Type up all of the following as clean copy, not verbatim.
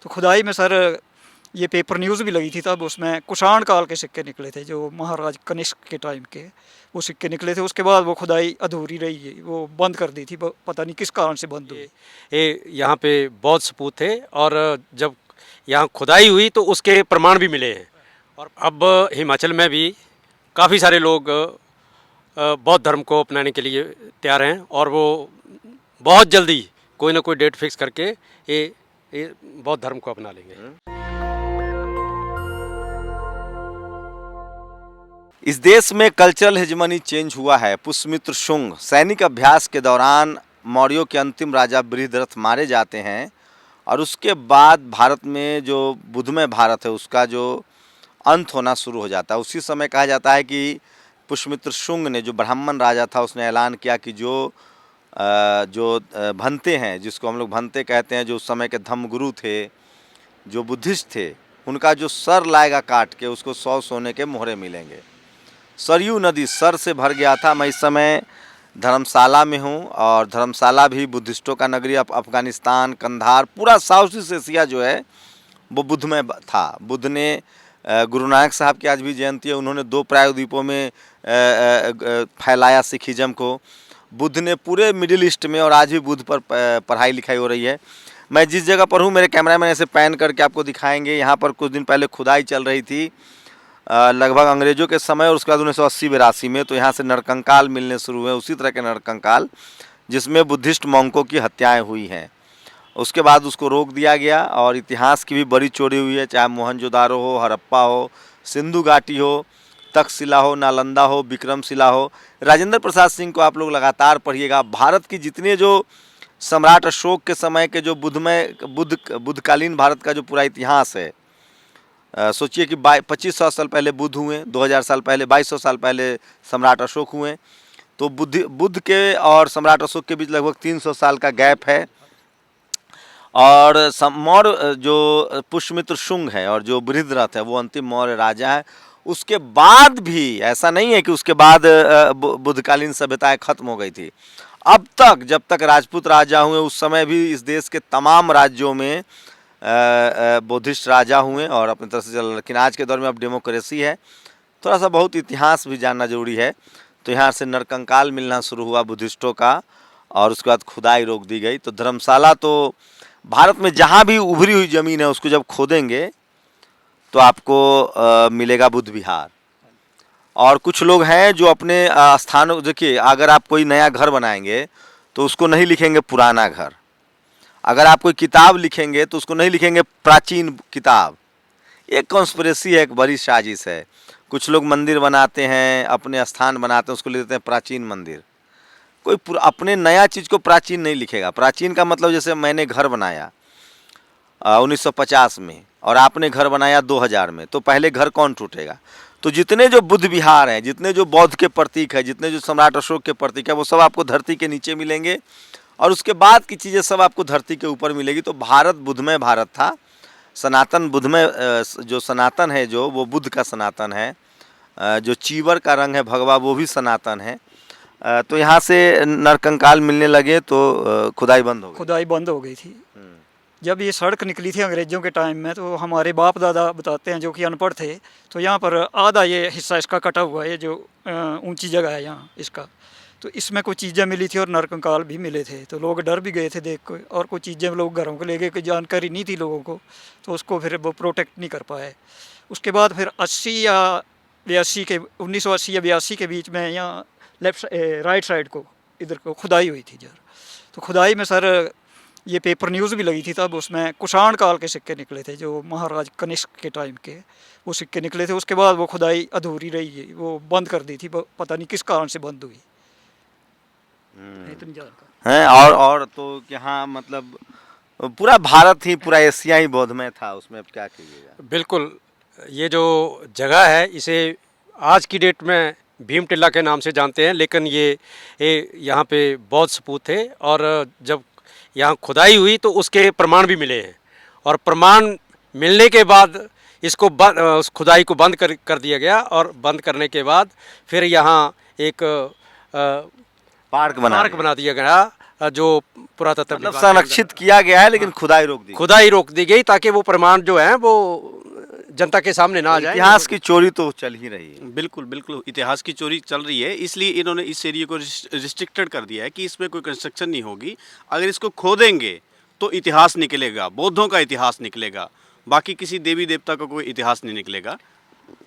तो खुदाई में सर ये पेपर न्यूज़ भी लगी थी तब, उसमें कुषाण काल के सिक्के निकले थे जो महाराज कनिष्क के टाइम के, वो सिक्के निकले थे। उसके बाद वो खुदाई अधूरी रही, वो बंद कर दी थी, पता नहीं किस कारण से बंद हुई। ये यहाँ पे बौद्ध सपूत थे और जब यहाँ खुदाई हुई तो उसके प्रमाण भी मिले हैं। और अब हिमाचल में भी काफ़ी सारे लोग बौद्ध धर्म को अपनाने के लिए तैयार हैं और वो बहुत जल्दी कोई ना कोई डेट फिक्स करके ये बौद्ध धर्म को अपना लेंगे। इस देश में कल्चरल हेजमनी चेंज हुआ है। पुष्यमित्र शुंग सैनिक अभ्यास के दौरान मौर्यों के अंतिम राजा बृहद्रथ मारे जाते हैं और उसके बाद भारत में जो बुद्धमय भारत है उसका जो अंत होना शुरू हो जाता है। उसी समय कहा जाता है कि पुष्यमित्र शुंग ने, जो ब्राह्मण राजा था, उसने ऐलान किया कि जो भंते हैं, जिसको हम लोग भंते कहते हैं, जो उस समय के धम्मगुरु थे, जो बुद्धिस्ट थे, उनका जो सर लाएगा काट के उसको 100 सोने के मोहरे मिलेंगे। सरयू नदी सर से भर गया था। मैं इस समय धर्मशाला में हूँ और धर्मशाला भी बुद्धिस्टों का नगरी। अफगानिस्तान, कंधार, पूरा साउथ ईस्ट एशिया जो है वो बुद्धमय था। बुद्ध ने गुरु नानक साहब की आज भी जयंती है, उन्होंने 2 प्रायद्वीपों में फैलाया सिखिज्म को। बुद्ध ने पूरे मिडिल ईस्ट में, और आज भी बुद्ध पर पढ़ाई लिखाई हो रही है। मैं जिस जगह पर हूँ, मेरे कैमरामैन ऐसे पैन करके आपको दिखाएंगे, यहाँ पर कुछ दिन पहले खुदाई चल रही थी लगभग अंग्रेज़ों के समय, और उसके बाद 1980-82 में तो यहाँ से नरकंकाल मिलने शुरू हुए, उसी तरह के नरकंकाल जिसमें बुद्धिस्ट मॉन्कों की हत्याएं हुई हैं। उसके बाद उसको रोक दिया गया और इतिहास की भी बड़ी चोरी हुई है, चाहे मोहनजोदारो हो, हड़प्पा हो, सिंधु घाटी हो, तक्षशिला हो, नालंदा हो, विक्रमशिला हो। राजेंद्र प्रसाद सिंह को आप लोग लगातार पढ़िएगा। भारत की जितने जो सम्राट अशोक के समय के जो बुद्धकालीन भारत का जो पूरा इतिहास है, सोचिए कि 2500 साल पहले बुद्ध हुए, 2000 साल पहले, 2200 साल पहले सम्राट अशोक हुए, तो बुद्ध के और सम्राट अशोक के बीच लगभग 300 साल का गैप है। और मौर्य जो पुष्यमित्र शुंग है और जो बृहद्रथ है वो अंतिम मौर्य राजा है। उसके बाद भी ऐसा नहीं है कि उसके बाद बुद्धकालीन सभ्यताएं खत्म हो गई थी। अब तक जब तक राजपूत राजा हुए उस समय भी इस देश के तमाम राज्यों में बुद्धिस्ट राजा हुए और अपनी तरह से चल। लेकिन आज के दौर में अब डेमोक्रेसी है, थोड़ा सा बहुत इतिहास भी जानना जरूरी है। तो यहाँ से नरकंकाल मिलना शुरू हुआ बुद्धिस्टों का और उसके बाद खुदाई रोक दी गई। तो धर्मशाला तो भारत में जहाँ भी उभरी हुई ज़मीन है उसको जब खोदेंगे तो आपको मिलेगा बुद्ध विहार। और कुछ लोग हैं जो अपने स्थानों, देखिए अगर आप कोई नया घर बनाएंगे तो उसको नहीं लिखेंगे पुराना घर, अगर आप कोई किताब लिखेंगे तो उसको नहीं लिखेंगे प्राचीन किताब। एक कॉन्स्पिरेसी है, एक बड़ी साजिश है। कुछ लोग मंदिर बनाते हैं, अपने स्थान बनाते हैं, उसको लिखते हैं प्राचीन मंदिर। कोई अपने नया चीज़ को प्राचीन नहीं लिखेगा। प्राचीन का मतलब जैसे मैंने घर बनाया 1950 में और आपने घर बनाया 2000 में, तो पहले घर कौन टूटेगा? तो जितने जो बुद्ध विहार हैं, जितने जो बौद्ध के प्रतीक है, जितने जो सम्राट अशोक के प्रतीक है, वो सब आपको धरती के नीचे मिलेंगे और उसके बाद की चीज़ें सब आपको धरती के ऊपर मिलेगी। तो भारत बुद्धमय भारत था। सनातन बुद्धमय, जो सनातन है जो वो बुद्ध का सनातन है। जो चीवर का रंग है भगवा वो भी सनातन है। तो यहाँ से नरकंकाल मिलने लगे तो खुदाई बंद हो गई थी। जब ये सड़क निकली थी अंग्रेज़ों के टाइम में, तो हमारे बाप दादा बताते हैं जो कि अनपढ़ थे, तो यहाँ पर आधा ये हिस्सा इसका कटा हुआ है, जो ऊंची जगह है यहाँ इसका, तो इसमें कुछ चीज़ें मिली थी और नरकंकाल भी मिले थे। तो लोग डर भी गए थे देख को, और कुछ चीज़ें लोग घरों को ले गए, कोई जानकारी नहीं थी लोगों को, तो उसको फिर वो प्रोटेक्ट नहीं कर पाए। उसके बाद फिर 1980 या 82 के बीच में यहाँ राइट साइड को इधर को खुदाई हुई थी जर। तो खुदाई में सर ये पेपर न्यूज़ भी लगी थी तब, उसमें कुषाण काल के सिक्के निकले थे जो महाराज कनिष्क के टाइम के, वो सिक्के निकले थे। उसके बाद वो खुदाई अधूरी रही, वो बंद कर दी थी, पता नहीं किस कारण से बंद हुई। हैं और तो यहाँ मतलब पूरा भारत ही, पूरा एशिया ही बौद्धमय था, उसमें अब क्या कीजिएगा। बिल्कुल, ये जो जगह है इसे आज की डेट में भीम टिल्ला के नाम से जानते हैं, लेकिन ये यहाँ पे बौद्ध सपूत थे और जब यहाँ खुदाई हुई तो उसके प्रमाण भी मिले हैं। और प्रमाण मिलने के बाद इसको उस खुदाई को बंद कर दिया गया और बंद करने के बाद फिर यहाँ एक पार्क बना दिया गया जो पुरातत्व मतलब विभाग के अंदर संरक्षित किया गया है, लेकिन खुदाई रोक दी। खुदाई रोक दी गई ताकि वो प्रमाण जो हैं वो जनता के सामने ना आ जाए। इतिहास की चोरी तो चल ही रही है। बिल्कुल बिल्कुल इतिहास की चोरी चल रही है, इसलिए इन्होंने इस एरिया को रिस्ट्रिक्टेड कर दिया है कि इसमें कोई कंस्ट्रक्शन नहीं होगी। अगर इसको खोदेंगे तो इतिहास निकलेगा, बौद्धों का इतिहास निकलेगा, बाकी किसी देवी देवता का कोई इतिहास नहीं निकलेगा।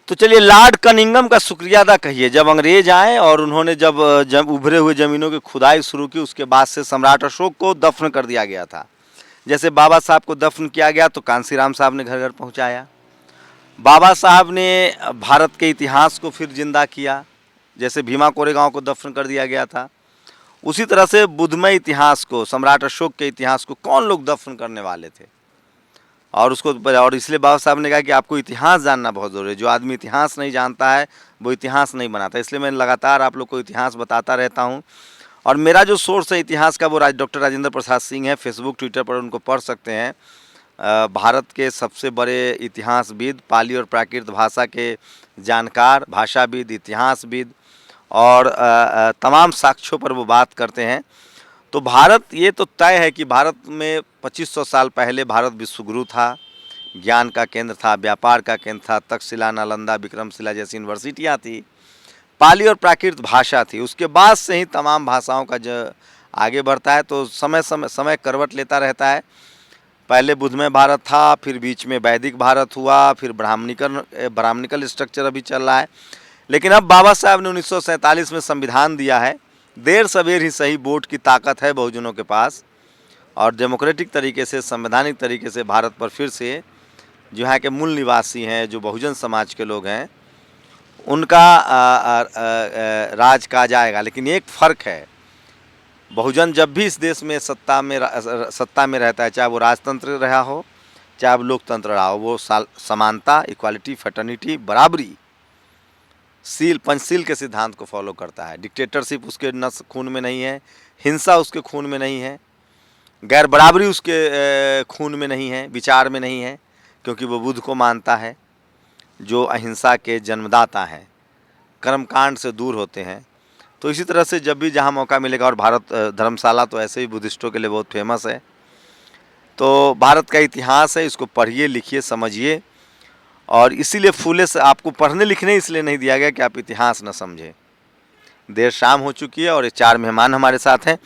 तो चलिए लॉर्ड कनिंगम का शुक्रिया अदा कहिए। जब अंग्रेज आए और उन्होंने जब उभरे हुए जमीनों की खुदाई शुरू की, उसके बाद से सम्राट अशोक को दफन कर दिया गया था। जैसे बाबा साहब को दफन किया गया तो कांसीराम साहब ने घर घर पहुंचाया। बाबा साहब ने भारत के इतिहास को फिर जिंदा किया, जैसे भीमा कोरेगांव को दफन कर दिया गया था। उसी तरह से बुद्धमय इतिहास को, सम्राट अशोक के इतिहास को कौन लोग दफन करने वाले थे? और इसलिए बाबा साहब ने कहा कि आपको इतिहास जानना बहुत ज़रूरी है। जो आदमी इतिहास नहीं जानता है वो इतिहास नहीं बनाता। इसलिए मैं लगातार आप लोग को इतिहास बताता रहता हूँ। और मेरा जो सोर्स है इतिहास का वो डॉक्टर राजेंद्र प्रसाद सिंह है। फेसबुक ट्विटर पर उनको पढ़ सकते हैं। भारत के सबसे बड़े इतिहासविद, पाली और प्राकृत भाषा के जानकार, भाषाविद, इतिहासविद और तमाम साक्ष्यों पर वो बात करते हैं। तो भारत, ये तो तय है कि भारत में 2500 साल पहले भारत विश्वगुरु था, ज्ञान का केंद्र था, व्यापार का केंद्र था। तक्षशिला, नालंदा, विक्रमशिला जैसी यूनिवर्सिटियाँ थी, पाली और प्राकृत भाषा थी। उसके बाद से ही तमाम भाषाओं का जो आगे बढ़ता है, तो समय करवट लेता रहता है। पहले बुद्धमय भारत था, फिर बीच में वैदिक भारत हुआ, फिर ब्राह्मणिकल स्ट्रक्चर अभी चल रहा है। लेकिन अब बाबा साहब ने 1947 में संविधान दिया है। देर सवेर ही सही, वोट की ताकत है बहुजनों के पास, और डेमोक्रेटिक तरीके से, संवैधानिक तरीके से भारत पर फिर से जो है कि मूल निवासी हैं, जो बहुजन समाज के लोग हैं, उनका राज कहा जाएगा। लेकिन एक फ़र्क है, बहुजन जब भी इस देश में सत्ता में रहता है, चाहे वो राजतंत्र रहा हो, चाहे वो लोकतंत्र रहा हो, वो समानता, इक्वालिटी, फ्रेटर्निटी, बराबरी, पंचशील के सिद्धांत को फॉलो करता है। डिक्टेटरशिप उसके खून में नहीं है, हिंसा उसके खून में नहीं है, गैर बराबरी उसके खून में नहीं है, विचार में नहीं है, क्योंकि वो बुद्ध को मानता है, जो अहिंसा के जन्मदाता हैं, कर्मकांड से दूर होते हैं। तो इसी तरह से जब भी जहाँ मौका मिलेगा, और भारत धर्मशाला तो ऐसे ही बुद्धिस्टों के लिए बहुत फेमस है। तो भारत का इतिहास है, इसको पढ़िए, लिखिए, समझिए। और इसीलिए फूले से आपको पढ़ने लिखने इसलिए नहीं दिया गया कि आप इतिहास न समझें। देर शाम हो चुकी है और 4 मेहमान हमारे साथ हैं।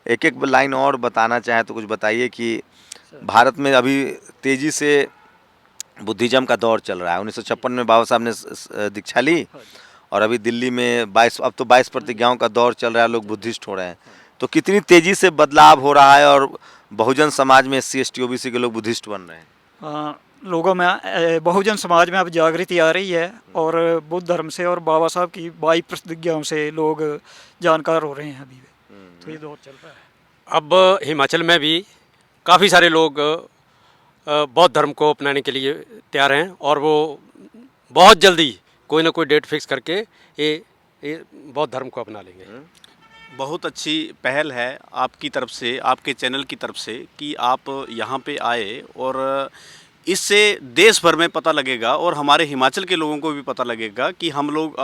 एक एक लाइन और बताना चाहें तो कुछ बताइए कि भारत में अभी तेज़ी से बुद्धिज़्म का दौर चल रहा है। 1956 में बाबा साहब ने दीक्षा ली, और अभी दिल्ली में अब तो 22 प्रतिज्ञाओं का दौर चल रहा है, लोग बुद्धिस्ट हो रहे हैं। तो कितनी तेज़ी से बदलाव हो रहा है, और बहुजन समाज में SC ST OBC के लोग बुद्धिस्ट बन रहे हैं। लोगों में, बहुजन समाज में अब जागृति आ रही है, और बुद्ध धर्म से और बाबा साहब की 22 प्रतिज्ञाओं से लोग जानकार हो रहे हैं अभी। तो ये दौर चल रहा है। अब हिमाचल में भी काफ़ी सारे लोग बौद्ध धर्म को अपनाने के लिए तैयार हैं, और वो बहुत जल्दी कोई ना कोई डेट फिक्स करके ये बौद्ध धर्म को अपना लेंगे। बहुत अच्छी पहल है आपकी तरफ से, आपके चैनल की तरफ से, कि आप यहाँ पे आए, और इससे देश भर में पता लगेगा और हमारे हिमाचल के लोगों को भी पता लगेगा कि हम लोग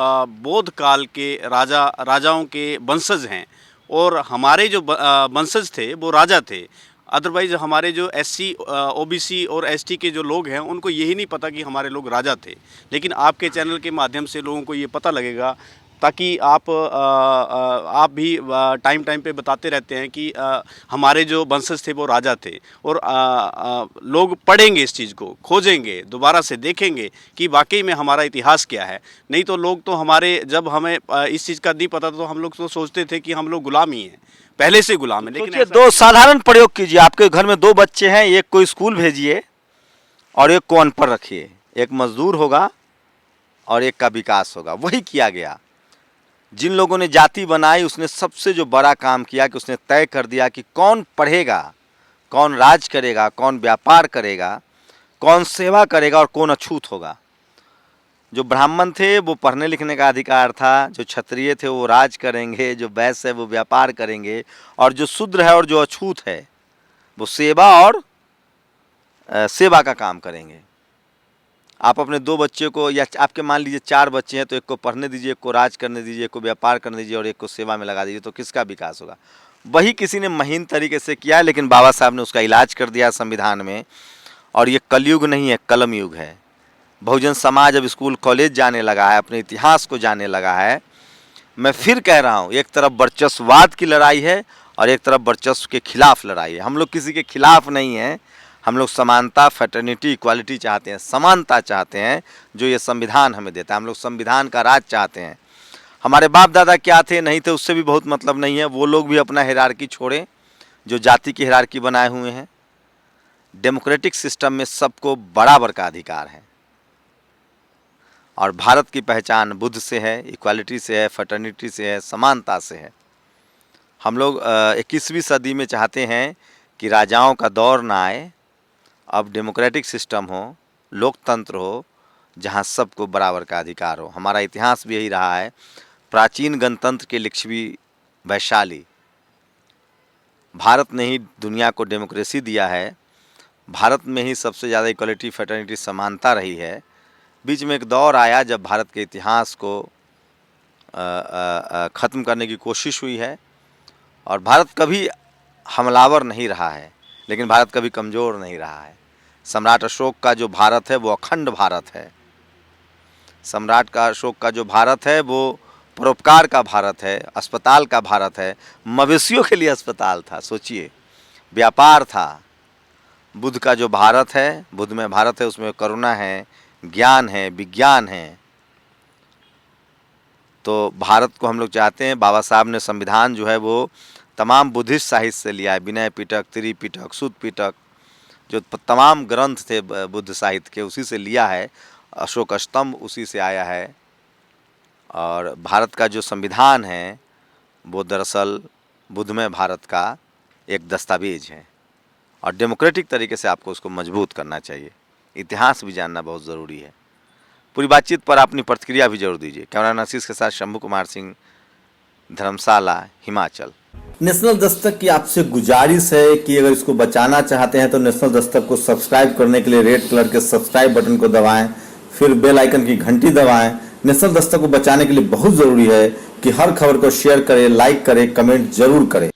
बौद्ध काल के राजाओं के वंशज हैं, और हमारे जो वंशज थे वो राजा थे। अदरवाइज़ हमारे जो SC OBC और ST के जो लोग हैं उनको यही नहीं पता कि हमारे लोग राजा थे। लेकिन आपके चैनल के माध्यम से लोगों को ये पता लगेगा, ताकि आप भी टाइम पे बताते रहते हैं कि हमारे जो वंशज थे वो राजा थे, और लोग पढ़ेंगे, इस चीज़ को खोजेंगे, दोबारा से देखेंगे कि वाकई में हमारा इतिहास क्या है। नहीं तो लोग तो हमारे, जब हमें इस चीज़ का नहीं पता तो हम लोग तो सोचते थे कि हम लोग गुलाम ही हैं, पहले से गुलाम है। लेकिन दो साधारण प्रयोग कीजिए। आपके घर में 2 बच्चे हैं, एक को स्कूल भेजिए और एक को अनपढ़ रखिए। एक मजदूर होगा और एक का विकास होगा। वही किया गया। जिन लोगों ने जाति बनाई, उसने सबसे जो बड़ा काम किया कि उसने तय कर दिया कि कौन पढ़ेगा, कौन राज करेगा, कौन व्यापार करेगा, कौन सेवा करेगा और कौन अछूत होगा। जो ब्राह्मण थे वो पढ़ने लिखने का अधिकार था, जो क्षत्रिय थे वो राज करेंगे, जो वैश्य है वो व्यापार करेंगे, और जो शूद्र है और जो अछूत है वो सेवा और सेवा का काम करेंगे। आप अपने 2 बच्चे को, या आपके मान लीजिए 4 बच्चे हैं, तो एक को पढ़ने दीजिए, एक को राज करने दीजिए, एक को व्यापार करने दीजिए और एक को सेवा में लगा दीजिए, तो किसका विकास होगा? वही किसी ने महीन तरीके से किया है, लेकिन बाबा साहब ने उसका इलाज कर दिया संविधान में। और ये कलयुग नहीं है, कलम युग है। बहुजन समाज अब स्कूल कॉलेज जाने लगा है, अपने इतिहास को जानने लगा है। मैं फिर कह रहा हूँ, एक तरफ वर्चस्ववाद की लड़ाई है और एक तरफ वर्चस्व के खिलाफ लड़ाई है। हम लोग किसी के खिलाफ नहीं हैं, हम लोग समानता, फ्रेटर्निटी, इक्वालिटी चाहते हैं, समानता चाहते हैं, जो ये संविधान हमें देता है। हम लोग संविधान का राज चाहते हैं। हमारे बाप दादा क्या थे नहीं थे उससे भी बहुत मतलब नहीं है। वो लोग भी अपना हिरार्की छोड़ें जो जाति की हिरार्की बनाए हुए हैं। डेमोक्रेटिक सिस्टम में सबको बराबर का अधिकार है और भारत की पहचान बुद्ध से है, इक्वालिटी से है, फ्रेटर्निटी से है, समानता से है। हम लोग 21वीं सदी में चाहते हैं कि राजाओं का दौर ना आए, अब डेमोक्रेटिक सिस्टम हो, लोकतंत्र हो, जहां सबको बराबर का अधिकार हो। हमारा इतिहास भी यही रहा है। प्राचीन गणतंत्र के लिच्छवी वैशाली, भारत ने ही दुनिया को डेमोक्रेसी दिया है। भारत में ही सबसे ज़्यादा इक्वलिटी, फ्रेटर्निटी, समानता रही है। बीच में एक दौर आया जब भारत के इतिहास को ख़त्म करने की कोशिश हुई है और भारत कभी हमलावर नहीं रहा है, लेकिन भारत कभी कमज़ोर नहीं रहा है। सम्राट अशोक का जो भारत है वो अखंड भारत है। सम्राट का अशोक का जो भारत है वो परोपकार का भारत है, अस्पताल का भारत है। मवेशियों के लिए अस्पताल था, सोचिए, व्यापार था। बुद्ध का जो भारत है, बुद्ध में भारत है, उसमें करुणा है, ज्ञान है, विज्ञान है। तो भारत को हम लोग चाहते हैं। बाबा साहब ने संविधान जो है वो तमाम बुद्धिस्ट साहित्य से लिया है। विनय पिटक, त्रिपिटक, सुत पिटक, जो तमाम ग्रंथ थे बुद्ध साहित्य के, उसी से लिया है। अशोक स्तंभ उसी से आया है। और भारत का जो संविधान है वो दरअसल बुद्धमय भारत का एक दस्तावेज है और डेमोक्रेटिक तरीके से आपको उसको मजबूत करना चाहिए। इतिहास भी जानना बहुत ज़रूरी है। पूरी बातचीत पर अपनी प्रतिक्रिया भी जरूर दीजिए। कैमरा आशीष के साथ शंभू कुमार सिंह, धर्मशाला, हिमाचल। नेशनल दस्तक की आपसे गुजारिश है कि अगर इसको बचाना चाहते हैं तो नेशनल दस्तक को सब्सक्राइब करने के लिए रेड कलर के सब्सक्राइब बटन को दबाएं, फिर बेल आइकन की घंटी दबाएं। नेशनल दस्तक को बचाने के लिए बहुत जरूरी है कि हर खबर को शेयर करें, लाइक करें, कमेंट जरूर करें।